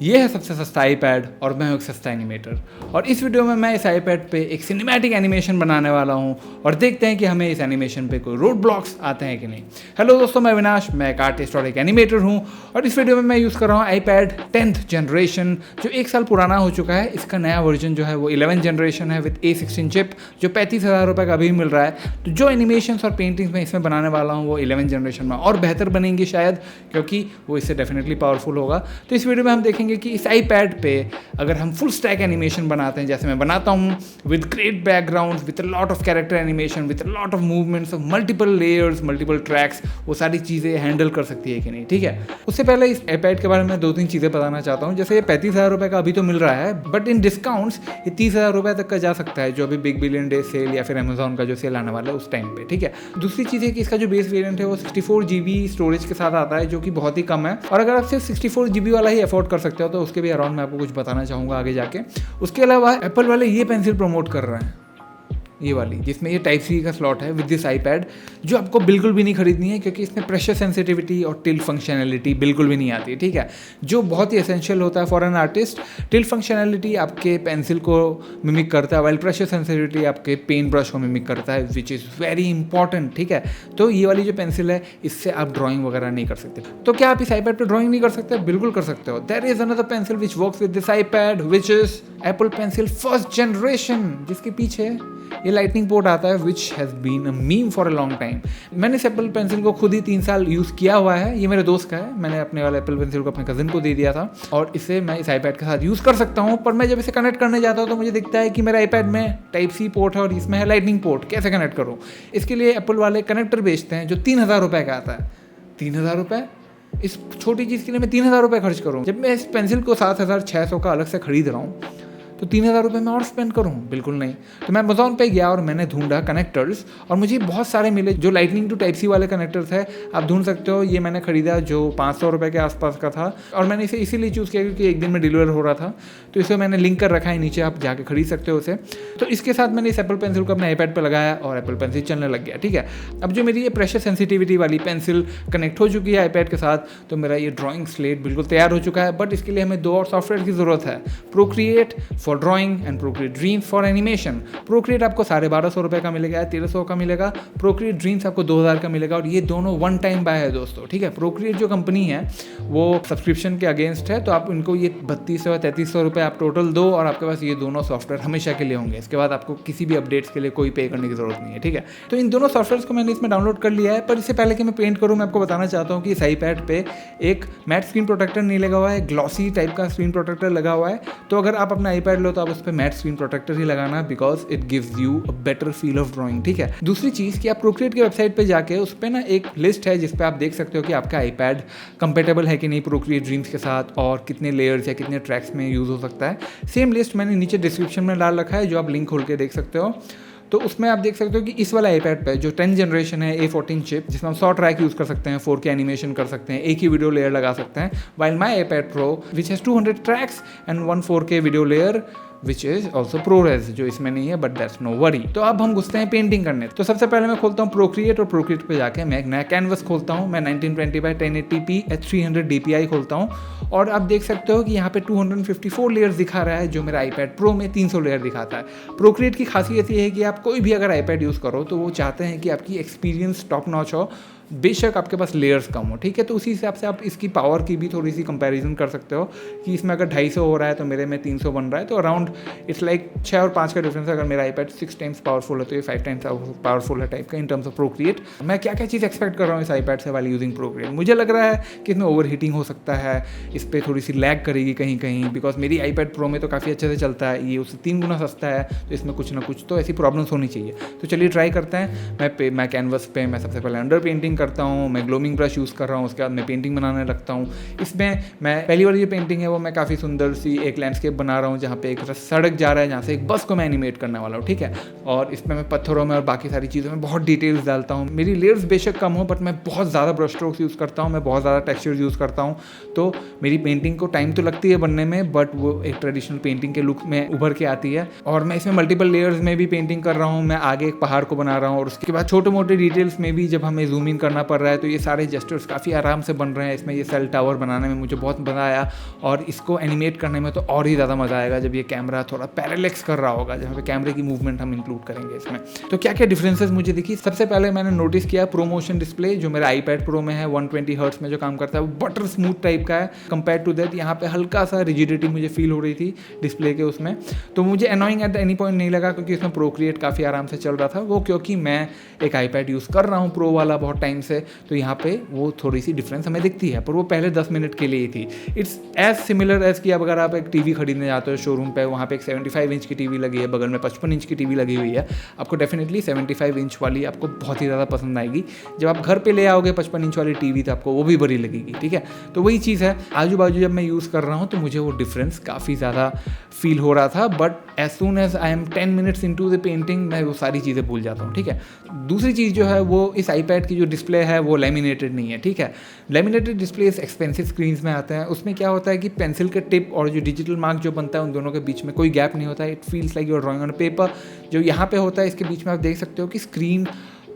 ये है सबसे सस्ता आईपैड और मैं हूँ एक सस्ता एनिमेटर। और इस वीडियो में मैं इस आईपैड पे एक सिनेमैटिक एनिमेशन बनाने वाला हूँ और देखते हैं कि हमें इस एनिमेशन पे कोई रोड ब्लॉक्स आते हैं कि नहीं। हेलो दोस्तों, मैं विनाश, मैं एक आर्टिस्ट और एक एनिमेटर हूँ और इस वीडियो में मैं यूज़ कर रहा हूँ आईपैड 10th जनरेशन, जो 1 साल पुराना हो चुका है। इसका नया वर्जन जो है वो 11th जनरेशन है विद A16 चिप, जो 35,000 रुपये का अभी मिल रहा है। तो जो एनिमेशंस और पेंटिंग्स मैं इसमें बनाने वाला हूँ वो 11th जनरेशन में और बेहतर बनेंगी शायद, क्योंकि वो इससे डेफिनेटली पावरफुल होगा। तो इस वीडियो में हम देखेंगे कि इस आईपैड पे अगर हम फुल स्टैक एनिमेशन बनाते हैं जैसे मैं बनाता हूँ, with great background, with a lot of character animation, with a lot of movements of multiple layers, multiple tracks, वो सारी चीज़ें हैंडल कर सकती है कि नहीं। ठीक है, उससे पहले इस आईपैड के बारे में 2-3 चीज़ें बताना चाहता हूँ। जैसे ये 35,000 रुपये का अभी तो मिल रहा है, बट इन डिस्काउंट्स ये 30,000 रुपये तक का जा सकता है, जो अभी बिग बिलियन डे सेल या फिर अमेजोन का जो सेल आने वाला है उस टाइम पे। ठीक है, दूसरी चीज़ है कि इसका जो बेस वेरिएंट है वो 64 GB स्टोरेज के साथ आता है, जो कि बहुत ही कम है। और अगर आप सिर्फ 64 GB वाला ही अफोर्ड कर सकते हो तो उसके भी अराउंड मैं आपको कुछ बताना चाहूँगा आगे जाके। उसके अलावा एप्पल वाले ये पेंसिल प्रमोट कर रहे हैं, ये वाली, जिसमें ये टाइप सी का स्लॉट है विद दिस आईपैड, जो आपको बिल्कुल भी नहीं खरीदनी है क्योंकि इसमें प्रेशर सेंसिटिविटी और टिल्ट फंक्शनैलिटी बिल्कुल भी नहीं आती है। ठीक है, जो बहुत ही एसेंशियल होता है for an artist. Tilt functionality आपके पेंसिल को मिमिक करता है, वाइल प्रेशर सेंसिटिविटी आपके पेन ब्रश को मिमिक करता है, विच इज़ वेरी इंपॉर्टेंट। ठीक है, तो ये वाली जो पेंसिल है इससे आप ड्राइंग वगैरह नहीं कर सकते। तो क्या आप इस आईपैड पर ड्राइंग नहीं कर सकते? बिल्कुल कर सकते हो। There is another pencil which works with this iPad, which is Apple Pencil 1st generation, जिसके पीछे ये लाइटनिंग पोर्ट आता है, which has been a meme for a long time. मैंने इस एप्पल पेंसिल को खुद ही 3 साल यूज़ किया हुआ है। ये मेरे दोस्त का है, मैंने अपने वाले एप्पल पेंसिल को अपने कज़न को दे दिया था और इसे मैं इस आईपैड के साथ यूज़ कर सकता हूँ। पर मैं जब इसे कनेक्ट करने जाता हूँ तो मुझे दिखता है कि मेरे आईपैड में टाइप सी पोर्ट है और इसमें है लाइटनिंग पोर्ट। कैसे कनेक्ट करूँ? इसके लिए एप्पल वाले कनेक्टर बेचते हैं जो 3,000 रुपये का आता है। 3,000 रुपये इस छोटी चीज़ के लिए मैं 3,000 रुपये खर्च करूँ, जब मैं इस पेंसिल को 7,600 का अलग से खरीद रहा हूँ तो 3,000 रुपये मैं और स्पेंड करूँ? बिल्कुल नहीं। तो मैं अमेजोन पे गया और मैंने ढूंढा कनेक्टर्स और मुझे बहुत सारे मिले जो लाइटनिंग टू टाइप सी वाले कनेक्टर्स है। आप ढूंढ सकते हो, ये मैंने खरीदा जो 500 रुपये के आसपास का था और मैंने इसे इसीलिए चूज़ किया क्योंकि एक दिन में डिलीवर हो रहा था। तो इसे मैंने लिंक कर रखा है नीचे, आप जाके खरीद सकते हो उसे। तो इसके साथ मैंने इस एप्पल पेंसिल को अपने आईपैड पर लगाया और एप्पल पेंसिल चलने लग गया। ठीक है, अब जो मेरी ये प्रेशर सेंसिटिविटी वाली पेंसिल कनेक्ट हो चुकी है आईपैड के साथ, तो मेरा ये ड्राइंग स्लेट बिल्कुल तैयार हो चुका है। बट इसके लिए हमें 2 और सॉफ्टवेयर की ज़रूरत है, Procreate for drawing and Procreate dreams for animation. Procreate आपको 1,250 रुपये का मिलेगा, 1,300 का मिलेगा। प्रोक्रिएट ड्रीम्स आपको 2,000 का मिलेगा और ये दोनों वन टाइम बाय है दोस्तों। ठीक है, प्रोक्रिएट जो कंपनी है वो सब्सक्रिप्शन के अगेंस्ट है, तो आप इनको ये 3200 या 3300 रुपये आप टोटल दो और आपके पास ये दोनों सॉफ्टवेयर हमेशा के लिए होंगे। इसके बाद आपको किसी भी अपडेट्स के लिए कोई पे करने की जरूरत नहीं है। ठीक है, तो इन दोनों सॉफ्टवेयर को मैंने इसमें डाउनलोड कर लिया है। पर इससे पहले कि मैं पेंट करूँ, मैं आपको बताना चाहता हूँ कि इस आईपैड पे एक मैट स्क्रीन प्रोटेक्टर नहीं लगा हुआ है, ग्लॉसी टाइप का स्क्रीन प्रोटेक्टर लगा हुआ है। तो अगर आप अपना आईपैड लो तो आप उस पर मैट स्क्रीन प्रोटेक्टर ही लगाना, because it gives you a better feel of drawing. ठीक है, दूसरी चीज़ कि आप प्रोक्रिएट की वेबसाइट पे जाके उस पर ना एक लिस्ट है जिस पे आप देख सकते हो कि आपका आईपैड कंपेटेबल है कि नहीं प्रोक्रिएट ड्रीम्स के साथ और कितने लेयर्स या कितने ट्रैक्स में यूज़ हो सकता है। सेम लिस्ट मैंने नीचे डिस्क्रिप्शन में डाल रखा है, जो आप लिंक खोल के देख सकते हो। तो उसमें आप देख सकते हो कि इस वाला आईपैड पे जो 10th जनरेशन है A14 चिप, जिसमें हम 100 ट्रैक यूज़ कर सकते हैं, 4K एनिमेशन कर सकते हैं, एक ही वीडियो लेयर लगा सकते हैं। While my iPad Pro which has 200 tracks and 1 4K video layer which is also ProRes, जो इसमें नहीं है, बट दैट्स नो वरी। तो अब हम घुसते हैं पेंटिंग करने। तो सबसे पहले मैं खोलता हूँ प्रोक्रिएट और प्रोक्रिएट पे जाके मैं एक नया कैनवस खोलता हूँ। मैं 1920x1080p H300 DPI खोलता हूँ और आप देख सकते हो कि यहाँ पे 254 लेयर्स दिखा रहा है, जो मेरा आईपैड प्रो में 300 लेयर दिखाता है। प्रोक्रिएट की खासियत ये है कि आप कोई भी अगर आईपैड यूज़ करो तो वो चाहते हैं कि आपकी एक्सपीरियंस टॉप नॉच हो, बेशक आपके पास लेयर्स कम हो। ठीक है, तो उसी हिसाब से आप इसकी पावर की भी थोड़ी सी कंपैरिजन कर सकते हो कि इसमें अगर 250 हो रहा है तो मेरे में 300 बन रहा है, तो अराउंड इट्स लाइक 6 और 5 का डिफरेंस है। अगर मेरा आईपैड 6 टाइम्स पावरफुल है तो ये 5 टाइम्स पावरफुल है टाइप का इन टर्म्स ऑफ प्रोक्रिएट। मैं क्या क्या चीज़ एक्सपेक्ट कर रहा हूँ इस आईपैड से वाली यूजिंग प्रोक्रिएट? मुझे लग रहा है कि इसमें ओवर हीटिंग हो सकता है, इस पर थोड़ी सी लैग करेगी कहीं कहीं, बिकॉज मेरी आईपैड प्रो में तो काफ़ी अच्छे से चलता है, ये उससे 3 गुना सस्ता है, तो इसमें कुछ ना कुछ तो ऐसी प्रॉब्लम्स होनी चाहिए। तो चलिए ट्राई करते हैं। मैं कैनवस पे मैं सबसे पहले अंडर पेंटिंग करता हूँ, मैं ग्लोमिंग ब्रश यूज़ कर रहा हूँ, उसके बाद मैं पेंटिंग बनाने लगता हूँ। इसमें मैं पहली वाली जो पेंटिंग है वो मैं काफ़ी सुंदर सी एक लैंडस्केप बना रहा हूँ जहाँ पे एक सड़क जा रहा है, जहाँ से एक बस को मैं एनिमेट करने वाला हूँ। ठीक है, और इसमें मैं पत्थरों में और बाकी सारी चीज़ों में बहुत डिटेल्स डालता हूँ। मेरी लेयर्स बेशक कम हो, बट मैं बहुत ज़्यादा ब्रश स्ट्रोक्स यूज़ करता हूँ, मैं बहुत ज़्यादा टेक्सचर्स यूज़ करता हूँ। तो मेरी पेंटिंग को टाइम तो लगती है बनने में, बट वो एक ट्रेडिशनल पेंटिंग के लुक में उभर के आती है। और मैं इसमें मल्टीपल लेयर्स में भी पेंटिंग कर रहा हूँ। मैं आगे एक पहाड़ को बना रहा हूँ और उसके बाद छोटे मोटे डिटेल्स में भी जब हमें जूम इन करना पड़ रहा है, तो ये सारे जेस्चर्स काफ़ी आराम से बन रहे हैं इसमें। ये सेल टावर बनाने में मुझे बहुत मज़ा आया और इसको एनिमेट करने में तो और ही ज़्यादा मज़ा आएगा जब ये कैमरा थोड़ा पैरेलेक्स कर रहा होगा, जहाँ पे कैमरे की मूवमेंट हम इंक्लूड करेंगे इसमें। तो क्या क्या डिफरेंसेस मुझे दिखी, सबसे पहले मैंने नोटिस किया प्रोमोशन डिस्प्ले जो मेरा iPad Pro में है 120 हर्ट्ज में जो काम करता है वो बटर स्मूथ टाइप का है कंपेयर टू दैट। यहाँ पे हल्का सा रिजिडिटी मुझे फील हो रही थी डिस्प्ले के उसमें, तो मुझे अनोइंग एट एनी पॉइंट नहीं लगा क्योंकि उसमें प्रोक्रिएट काफ़ी आराम से चल रहा था। वो क्योंकि मैं एक iPad यूज़ कर रहा हूँ प्रो वाला बहुत टाइम से, तो यहाँ पे वो थोड़ी सी डिफरेंस हमें दिखती है, पर वो पहले 10 मिनट के लिए ही थी। इट्स एज सिमिलर एज कि अब अगर आप एक टीवी खरीदने जाते हो शोरूम पे, वहाँ पे एक 75 इंच की टीवी लगी है, बगल में 55 इंच की टीवी लगी हुई है, आपको डेफिनेटली 75 इंच वाली आपको बहुत ही ज़्यादा पसंद आएगी। जब आप घर पे ले आओगे 55 इंच वाली टीवी तो आपको वो भी बड़ी लगेगी, ठीक है। तो वही चीज़ है, आजू बाजू जब मैं यूज़ कर रहा हूँ तो मुझे वो डिफरेंस काफ़ी ज़्यादा फील हो रहा था, but as soon as I am 10 minutes into the painting मैं वो सारी चीज़ें भूल जाता हूँ, ठीक है। दूसरी चीज़ जो है वो इस iPad की जो डिस्प्ले है वो लैमिनेटेड नहीं है, ठीक है। लैमिनेटेड डिस्प्ले एक्सपेंसिव स्क्रीन्स में आते हैं, उसमें क्या होता है कि पेंसिल के टिप और जो डिजिटल मार्क जो बनता है उन दोनों के बीच में कोई गैप नहीं होता है। It feels like you're drawing on paper. जो यहाँ पे होता है इसके बीच में आप देख सकते हो कि स्क्रीन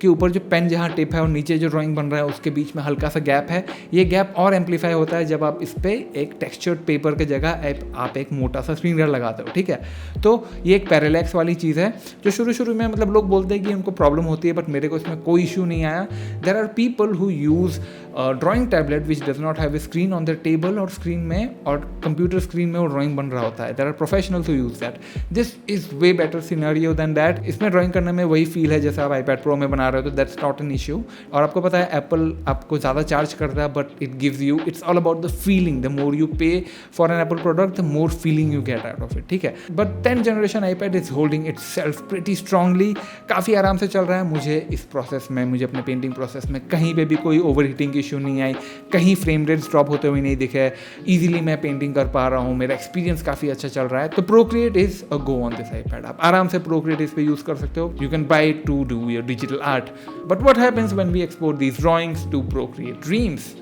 के ऊपर जो पेन जहाँ टिप है और नीचे जो ड्राइंग बन रहा है उसके बीच में हल्का सा गैप है। ये गैप और एम्पलीफाई होता है जब आप इस पर एक टेक्सचर्ड पेपर के जगह आप एक मोटा सा स्क्रीन गार्ड लगाते हो, ठीक है। तो ये एक पैरेलैक्स वाली चीज़ है जो शुरू में मतलब लोग बोलते हैं कि उनको प्रॉब्लम होती है, बट मेरे को इसमें कोई इशू नहीं आया। There are people who use drawing tablet which does not have a screen on the table और स्क्रीन में और कंप्यूटर स्क्रीन में वो ड्राइंग बन रहा होता है। There are professionals who use that. This is way better scenario than that. इसमें ड्राइंग करने में वही फील है जैसे आप iPad Pro में बना रहे हो, तो दैट्स नॉट एन इशू। और आपको पता है एप्पल आपको ज़्यादा चार्ज करता है, but it gives you, it's all about the feeling. The more you pay for an Apple product the more feeling you get out of it, ठीक है। But 10th generation iPad is holding itself pretty strongly, काफ़ी आराम से चल रहा है। मुझे इस प्रोसेस में, मुझे अपने पेंटिंग प्रोसेस में कहीं पे भी कोई ओवर हीटिंग की इशू नहीं आई, कहीं फ्रेम रेट्स ड्रॉप होते हुए नहीं दिखे। ईजिली मैं पेंटिंग कर पा रहा हूँ, मेरा एक्सपीरियंस काफ़ी अच्छा चल रहा है। तो Procreate is a go on this iPad। आप आराम से प्रोक्रिएट इस पे यूज़ कर सकते हो। You can buy it to do your digital art, but what happens when we export these drawings to Procreate Dreams.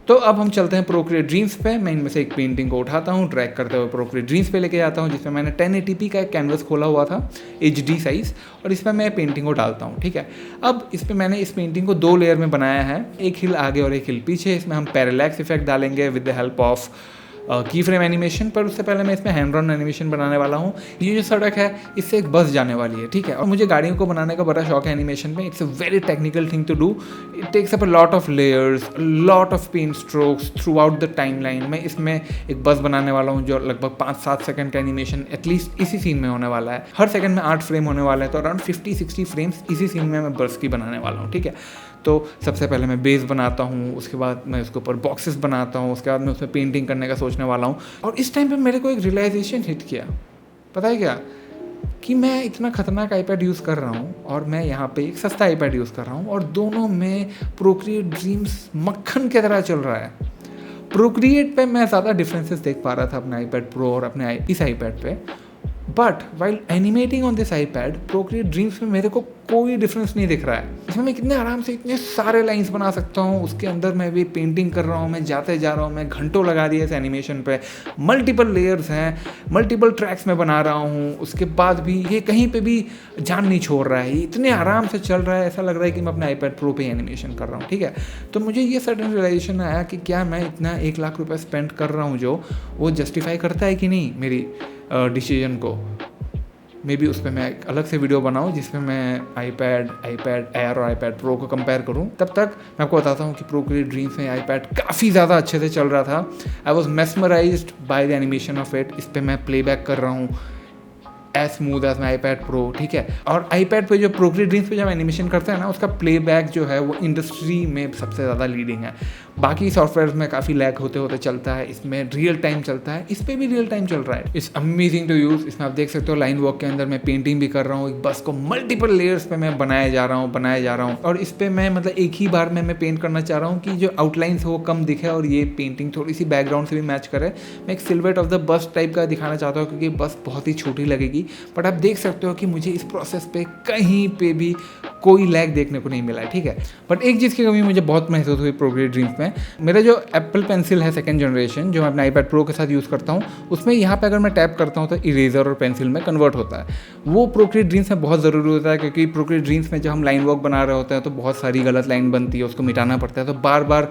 तो अब हम चलते हैं प्रोक्रिएट ड्रीम्स पे। मैं इनमें से एक पेंटिंग को उठाता हूँ, ड्रैग करते हुए प्रोक्रिएट ड्रीम्स पे लेके जाता हूँ, जिसमें मैंने 1080p का एक कैनवस खोला हुआ था HD साइज़, और इसमें मैं पेंटिंग को डालता हूँ, ठीक है। अब इस पर मैंने इस पेंटिंग को 2 लेयर में बनाया है, एक हिल आगे और एक हिल पीछे। इसमें हम पैरेलैक्स इफेक्ट डालेंगे विद द हेल्प ऑफ की फ्रेम एनिमेशन, पर उससे पहले मैं इसमें हैंड ड्रॉन एनिमेशन बनाने वाला हूँ। ये जो सड़क है इससे एक बस जाने वाली है, ठीक है। और मुझे गाड़ियों को बनाने का बड़ा शौक है एनिमेशन में। It's a very technical thing to do. It takes up a lot of layers, lot of paint strokes throughout the timeline. मैं इसमें एक बस बनाने वाला हूँ जो लगभग 5-7 सेकंड का एनिमेशन एटलीस्ट इसी सीन में होने वाला है। हर सेकंड में 8 फ्रेम होने वाले हैं, तो अराउंड 50-60 फ्रेम्स इसी सीन में मैं बस की बनाने वाला हूँ, ठीक है। तो सबसे पहले मैं बेस बनाता हूँ, उसके बाद मैं उसके ऊपर बॉक्सेस बनाता हूँ, उसके बाद मैं उसमें पेंटिंग करने का सोचने वाला हूँ। और इस टाइम पे मेरे को एक रियलाइजेशन हिट किया, पता है क्या, कि मैं इतना खतरनाक iPad यूज़ कर रहा हूँ और मैं यहाँ पे एक सस्ता iPad यूज़ कर रहा हूँ, और दोनों में प्रोक्रिएट ड्रीम्स मक्खन की तरह चल रहा है। प्रोक्रिएट पे मैं ज़्यादा डिफरेंसेस देख पा रहा था अपने iPad Pro और अपने इस iPad पे, but while animating on this iPad, Procreate dreams में मेरे को कोई डिफरेंस नहीं दिख रहा है। इसमें मैं कितने आराम से इतने सारे लाइंस बना सकता हूँ। उसके अंदर मैं भी पेंटिंग कर रहा हूँ, मैं जाते जा रहा हूँ, मैं घंटों लगा दिए इस एनिमेशन पे। मल्टीपल लेयर्स हैं, मल्टीपल ट्रैक्स में बना रहा हूँ, उसके बाद भी ये कहीं पे भी जान नहीं छोड़ रहा है। ये इतने आराम से चल रहा है, ऐसा लग रहा है कि मैं अपने iPad Pro पे एनिमेशन कर रहा हूँ, ठीक है। तो मुझे ये सडन रियलाइजेशन आया कि क्या मैं इतना 1 लाख रुपये स्पेंड कर रहा हूँ जो वो जस्टिफाई करता है कि नहीं मेरी डिसीजन को। मे बी उस पर मैं एक अलग से वीडियो बनाऊँ जिसमें मैं iPad Air और iPad Pro को कंपेयर करूँ। तब तक मैं आपको बताता हूँ कि प्रोक्रिएट ड्रीम्स में iPad काफ़ी ज़्यादा अच्छे से चल रहा था। I was mesmerised by the animation of it. इस पर मैं प्लेबैक कर रहा हूँ as smooth as my iPad Pro, ठीक है। और iPad पे जो प्रोक्रिएट ड्रीम्स पे जब एनिमेशन करते हैं ना, उसका प्लेबैक जो है वो इंडस्ट्री में सबसे ज़्यादा लीडिंग है। बाकी सॉफ्टवेयर में काफ़ी लैग होते होते चलता है, इसमें रियल टाइम चलता है, इस पर भी रियल टाइम चल रहा है। It's amazing to use. इसमें आप देख सकते हो लाइन वर्क के अंदर मैं पेंटिंग भी कर रहा हूँ, एक बस को मल्टीपल लेयर्स पे मैं बनाया जा रहा हूँ। और इस पर मैं मतलब एक ही बार में मैं पेंट करना चाह रहा हूँ कि जो आउटलाइंस है वो कम दिखे और ये पेंटिंग थोड़ी सी बैकग्राउंड से भी मैच करे। मैं एक silhouette of the bus type का दिखाना चाहता हूँ क्योंकि बस बहुत ही छोटी लगेगी, बट आप देख सकते हो कि मुझे इस प्रोसेस पे कहीं पे भी कोई लैग देखने को नहीं मिला है, ठीक है। बट एक चीज़ की कमी मुझे बहुत महसूस हुई प्रोक्रिएट ड्रीम्स में, में मेरा जो एप्पल पेंसिल है सेकंड जनरेशन, जो मैं अपने iPad Pro के साथ यूज़ करता हूँ, उसमें यहाँ पे अगर मैं टैप करता हूँ तो इरेजर और पेंसिल में कन्वर्ट होता है। वो प्रोक्रिएट ड्रीम्स में बहुत ज़रूरी होता है, क्योंकि प्रोक्रिएट ड्रीम्स में जब हम लाइन वर्क बना रहे होते हैं तो बहुत सारी गलत लाइन बनती है, उसको मिटाना पड़ता है। तो बार बार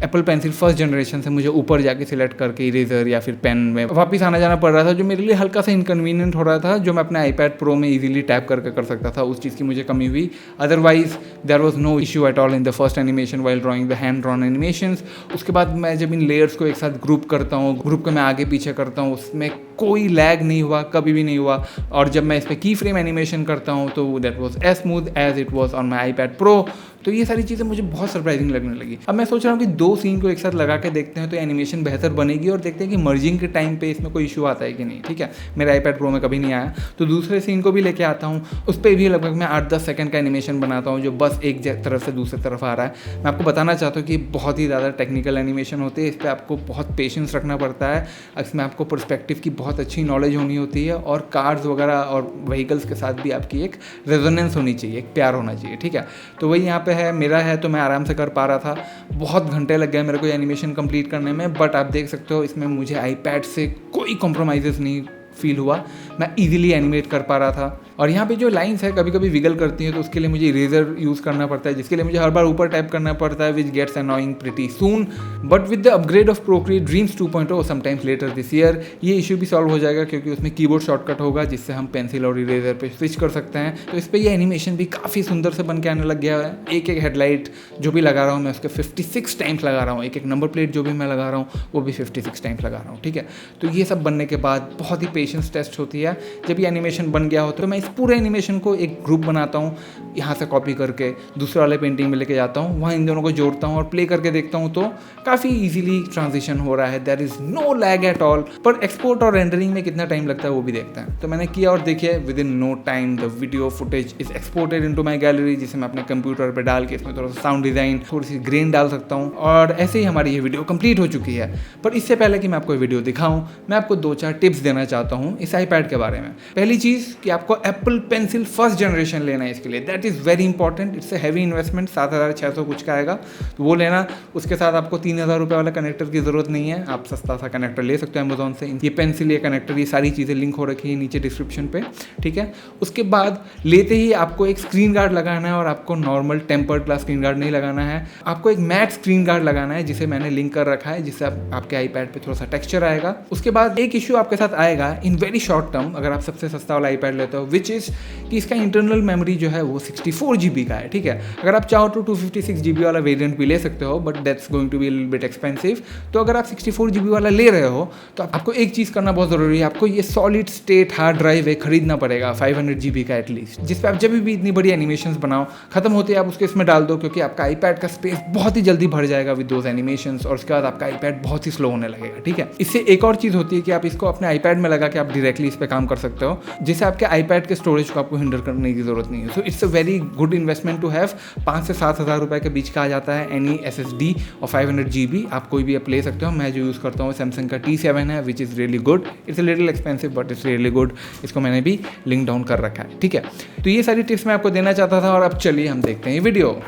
एप्पल पेंसिल फर्स्ट जनरेशन से मुझे ऊपर जाके सिलेक्ट करके इरेजर या फिर पेन में वापस आना जाना पड़ रहा था, जो मेरे लिए हल्का सा इनकन्वीनियंट हो रहा था, जो मैं अपने iPad Pro में इजीली टैप करके कर सकता था। उस चीज़ की मुझे कमी हुई। Otherwise there was no issue at all in the first animation while drawing the hand drawn animations. उसके बाद मैं जब इन लेयर्स को एक साथ ग्रुप करता हूँ, ग्रुप को मैं आगे पीछे करता हूँ, उसमें कोई लैग नहीं हुआ, कभी भी नहीं हुआ। और जब मैं इस पर की फ्रेम एनिमेशन करता हूँ तो that was as smooth as it was on my iPad Pro। तो ये सारी चीज़ें मुझे बहुत सरप्राइजिंग लगने लगी। अब मैं सोच रहा हूँ कि दो सीन को एक साथ लगा के देखते हैं तो एनिमेशन बेहतर बनेगी, और देखते हैं कि मर्जिंग के टाइम पे इसमें कोई इशू आता है कि नहीं। ठीक है, मेरे iPad Pro में कभी नहीं आया। तो दूसरे सीन को भी लेके आता हूँ, उस पर भी लगभग मैं 8-10 सेकंड का एनिमेशन बनाता हूँ, जो बस एक तरफ से दूसरी तरफ आ रहा है। मैं आपको बताना चाहता हूँ कि बहुत ही ज़्यादा टेक्निकल एनिमेशन होती है, इस पर आपको बहुत पेशेंस रखना पड़ता है, इसमें आपको पर्सपेक्टिव की बहुत अच्छी नॉलेज होनी होती है, और कार्स वगैरह और व्हीकल्स के साथ भी आपकी एक रेजोनेंस होनी चाहिए, एक प्यार होना चाहिए। ठीक है, तो वही यहाँ पे है, मेरा है तो मैं आराम से कर पा रहा था। बहुत घंटे लग गए मेरे को एनिमेशन कंप्लीट करने में, बट आप देख सकते हो इसमें मुझे iPad से कोई कॉम्प्रोमाइज़ नहीं फील हुआ। मैं इजीली एनिमेट कर पा रहा था। और यहाँ पे जो लाइंस है कभी कभी विगल करती हैं, तो उसके लिए मुझे इरेजर यूज़ करना पड़ता है, जिसके लिए मुझे हर बार ऊपर टाइप करना पड़ता है, which gets annoying pretty soon. But with the upgrade of Procreate Dreams 2.0 sometimes later this year ये इशू भी सॉल्व हो जाएगा, क्योंकि उसमें कीबोर्ड शॉर्टकट होगा जिससे हम पेंसिल और इरेजर पे स्विच कर सकते हैं। तो इस पर ये एनिमेशन भी काफ़ी सुंदर से बन के आने लग गया है। एक एक हेडलाइट जो भी लगा रहा हूँ मैं उसके 56 टाइम्स लगा रहा हूँ, एक एक नंबर प्लेट जो भी मैं लगा रहा हूँ वो भी 56 टाइम्स लगा रहा हूँ। ठीक है, तो ये सब बनने के बाद बहुत ही पेशेंस टेस्ट होती है। जब ये एनिमेशन बन गया हो तो मैं इस पूरे एनिमेशन को एक ग्रुप बनाता हूँ, यहाँ से कॉपी करके दूसरे वाले पेंटिंग में लेके जाता हूँ, वहाँ इन दोनों को जोड़ता हूँ और प्ले करके देखता हूँ, तो काफ़ी इजीली ट्रांजिशन हो रहा है। There is no lag at all. पर एक्सपोर्ट और रेंडरिंग में कितना टाइम लगता है वो भी देखते हैं। तो मैंने किया और देखिए within no time the video footage is exported into my gallery, जिसे मैं अपने कंप्यूटर पर डाल के इसमें थोड़ा सा साउंड डिज़ाइन, थोड़ी सी ग्रेन डाल सकता हूँ, और ऐसे ही हमारी ये वीडियो कंप्लीट हो चुकी है। पर इससे पहले कि मैं आपको वीडियो दिखाऊँ, मैं आपको 2-4 टिप्स देना चाहता हूँ इस iPad के बारे में। पहली चीज़ कि आपको एप्पल पेंसिल फर्स्ट जनरेशन लेना है इसके लिए, that is very important. It's a heavy investment, 7,600 कुछ का आएगा, तो वो लेना। उसके साथ आपको 3,000 रुपये वाला कनेक्टर की ज़रूरत नहीं है, आप सस्ता सा कनेक्टर ले सकते हो अमेजोन से। ये पेंसिल, ये कनेक्टर, ये सारी चीज़ें लिंक हो रखी है नीचे डिस्क्रिप्शन पे। ठीक है, उसके बाद लेते ही आपको एक स्क्रीन गार्ड लगाना है, और आपको normal tempered glass screen guard नहीं लगाना है, आपको एक मैट स्क्रीन गार्ड लगाना है, जिसे मैंने लिंक कर रखा है, जिससे आपके iPad पे थोड़ा सा टेक्सचर आएगा। उसके बाद एक इशू आपके साथ आएगा इन वेरी शॉर्ट टर्म, अगर आप सबसे सस्ता वाला iPad लेते हो, विच इज़ कि इसका इंटरनल मेमोरी जो है वो 64 GB का है। ठीक है, अगर आप चाहो तो 256 GB वाला वेरिएंट भी ले सकते हो, but that's going to be little bit expensive. तो अगर आप 64 GB वाला ले रहे हो तो आपको एक चीज़ करना बहुत ज़रूरी है, आपको ये सॉलिड स्टेट हार्ड ड्राइव खरीदना पड़ेगा 500 GB का एटलीस्ट, जिस पर आप जब भी इतनी बड़ी एनिमेशंस बनाओ, खत्म होते हैं आप उसके इसमें डाल दो, क्योंकि आपका iPad का स्पेस बहुत ही जल्दी भर जाएगा विद दोज एनिमेशंस, और उसके बाद आपका iPad बहुत ही स्लो होने लगेगा। ठीक है, इससे एक और चीज़ होती है कि आप इसको अपने iPad में लगा के आप डायरेक्टली इस पर काम कर सकते हो, जिससे आपके iPad के स्टोरेज को आपको हिंडर करने की जरूरत नहीं है। So it's a very good investment to have. 5 से 7,000 रुपये के बीच का आ जाता है एनी SSD और 500 GB, आप कोई भी आप ले सकते हो। मैं जो यूज़ करता हूँ सैमसंग का T7 है, which is really good. It's a little expensive but it's really good. इसको मैंने भी लिंक डाउन कर रखा है। ठीक है, तो ये सारी टिप्स मैं आपको देना चाहता था, और अब चलिए हम देखते हैं ये video.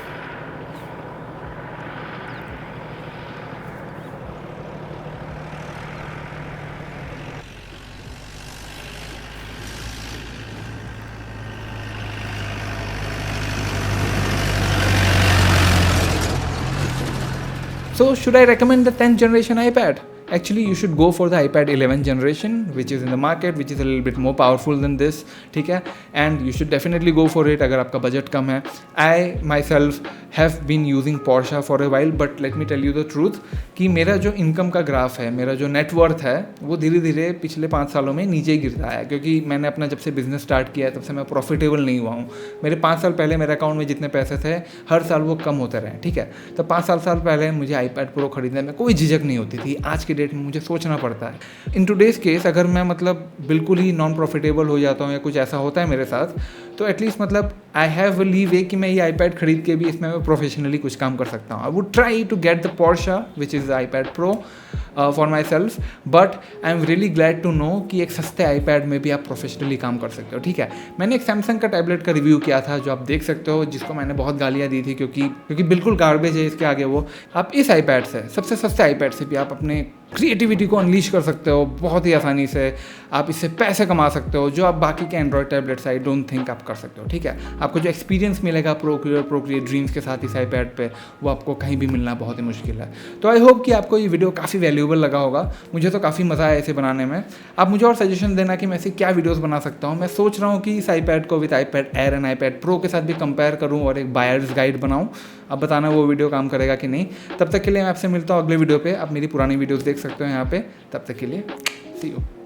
So should I recommend the 10th generation iPad? Actually, you should go for the iPad 11th generation, which is in the market, which is a little bit more powerful than this. ठीक है, and you should definitely go for it अगर आपका budget कम है। I myself have been using Porsche for a while, but let me tell you the truth कि मेरा जो income का graph है, मेरा जो नेटवर्थ है, वो धीरे धीरे पिछले 5 सालों में नीचे गिरता है, क्योंकि मैंने अपना जब से बिजनेस स्टार्ट किया है तब से मैं प्रॉफिटेबल नहीं हुआ हूँ। मेरे 5 साल पहले मेरे अकाउंट में जितने पैसे थे हर साल वो कम होते रहे। ठीक है, तो 5 साल पहले मुझे iPad Pro खरीदने में कोई झिझक नहीं होती थी। आज के डेट में मुझे सोचना पड़ता है। इन टूडेज़ केस अगर मैं मतलब बिल्कुल ही नॉन प्रॉफिटेबल हो जाता हूँ या कुछ ऐसा होता है मेरे साथ, तो एटलीस्ट मतलब आई हैव लीव वे कि मैं ये iPad खरीद के भी इसमें मैं प्रोफेशनली कुछ काम कर सकता हूँ. I would try to get the Porsche which is iPad Pro for myself, but I am really glad to know कि एक सस्ते iPad में भी आप प्रोफेशनली काम कर सकते हो. ठीक है, मैंने एक सैमसंग का टैबलेट का रिव्यू किया था जो आप देख सकते हो, जिसको मैंने बहुत गालियाँ दी थी क्योंकि बिल्कुल गार्बेज है इसके आगे वो. आप इस iPad से, सबसे सस्ते iPad से भी आप अपने क्रिएटिविटी को अनलीश कर सकते हो बहुत ही आसानी से. आप इससे पैसे कमा सकते हो जो आप बाकी के Android tablets I don't think आप कर सकते हो. ठीक है, आपको जो एक्सपीरियंस मिलेगा प्रोक्रिएट ड्रीम्स के साथ इस iPad पे, वो आपको कहीं भी मिलना बहुत ही मुश्किल है. तो आई होप कि आपको ये वीडियो काफ़ी वैल्यूएबल लगा होगा. मुझे तो काफ़ी मज़ा आया इसे बनाने में. आप मुझे और सजेशन देना कि मैं ऐसे क्या वीडियोज़ बना सकता हूँ. मैं सोच रहा हूँ कि इस iPad को with iPad Air and iPad Pro के साथ भी कंपेयर करूँ और एक बायर्स गाइड बनाऊँ. अब बताना वो वीडियो काम करेगा कि नहीं. तब तक के लिए मैं आपसे मिलता हूँ अगले वीडियो पे. आप मेरी पुरानी वीडियोस देख सकते हो यहाँ पे. तब तक के लिए सी यू.